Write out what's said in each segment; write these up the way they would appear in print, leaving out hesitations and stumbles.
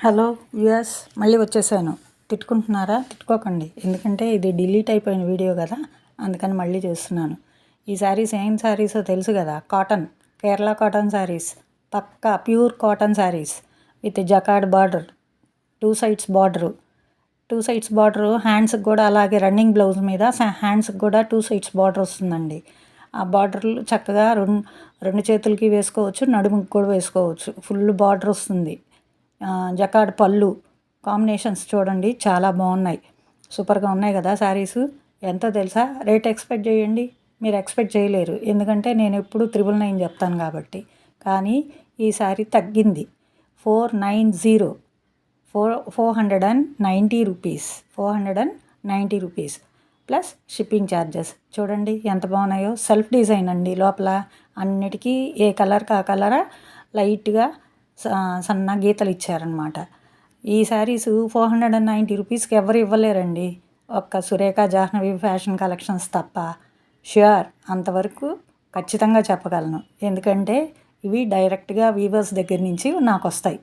Hello viewers, మళ్ళీ వచ్చేసాను. తిట్టుకుంటున్నారా? తిట్టుకోకండి, ఎందుకంటే ఇది డిలీట్ అయిపోయిన వీడియో కదా, అందుకని మళ్ళీ చేస్తున్నాను. ఈ శారీస్ ఏం శారీసో తెలుసు కదా, కాటన్, కేరళ కాటన్ శారీస్, పక్కా pure cotton saris with jacquard border, two sides border, హ్యాండ్స్కి కూడా అలాగే రన్నింగ్ బ్లౌజ్ మీద హ్యాండ్స్కి కూడా టూ సైడ్స్ బార్డర్ వస్తుందండి. ఆ బార్డర్లు చక్కగా రెండు చేతులకి వేసుకోవచ్చు, నడుముకి కూడా వేసుకోవచ్చు. ఫుల్ బార్డర్ వస్తుంది. జకార్డ్ పళ్ళు కాంబినేషన్స్ చూడండి, చాలా బాగున్నాయి. సూపర్గా ఉన్నాయి కదా శారీసు. ఎంతో తెలుసా? రేట్ ఎక్స్పెక్ట్ చేయండి. మీరు ఎక్స్పెక్ట్ చేయలేరు, ఎందుకంటే నేను ఎప్పుడు 999 చెప్తాను కాబట్టి. కానీ ఈ శారీ తగ్గింది. 490, 490 rupees, 490 rupees plus shipping charges. చూడండి ఎంత బాగున్నాయో. సెల్ఫ్ డిజైన్ అండి. లోపల అన్నిటికీ ఏ కలర్కి ఆ కలర్ లైట్గా సన్న గీతలు ఇచ్చారనమాట. ఈ శారీస్ 490 రూపీస్కి ఎవరు ఇవ్వలేరండి, ఒక్క సురేఖ జాహ్నవి ఫ్యాషన్ కలెక్షన్స్ తప్ప. ష్యూర్, అంతవరకు ఖచ్చితంగా చెప్పగలను, ఎందుకంటే ఇవి డైరెక్ట్గా వీవర్స్ దగ్గర నుంచి నాకు వస్తాయి.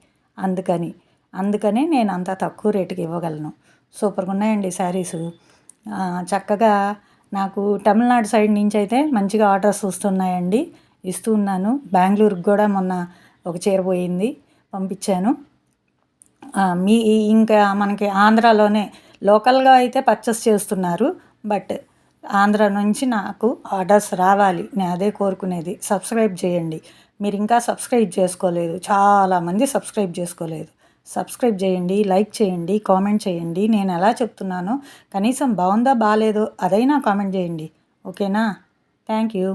అందుకని నేను అంత తక్కువ రేటుకి ఇవ్వగలను. సూపర్గా ఉన్నాయండి శారీసు. చక్కగా నాకు తమిళనాడు సైడ్ నుంచి అయితే మంచిగా ఆర్డర్స్ వస్తున్నాయండి, ఇస్తూ ఉన్నాను. బెంగళూరుకి కూడా మొన్న ఒక చీర పోయింది, పంపించాను. ఇంకా మనకి ఆంధ్రాలోనే లోకల్గా అయితే పర్చేస్ చేస్తున్నారు, బట్ ఆంధ్ర నుంచి నాకు ఆర్డర్స్ రావాలి, నేను అదే కోరుకునేది. సబ్స్క్రైబ్ చేయండి. మీరు ఇంకా సబ్స్క్రైబ్ చేసుకోలేదు, చాలామంది సబ్స్క్రైబ్ చేసుకోలేదు. సబ్స్క్రైబ్ చేయండి, లైక్ చేయండి, కామెంట్ చేయండి. నేను ఎలా చెప్తున్నానో కనీసం బాగుందా బాగాలేదో అదైనా కామెంట్ చేయండి, ఓకేనా? Thank you.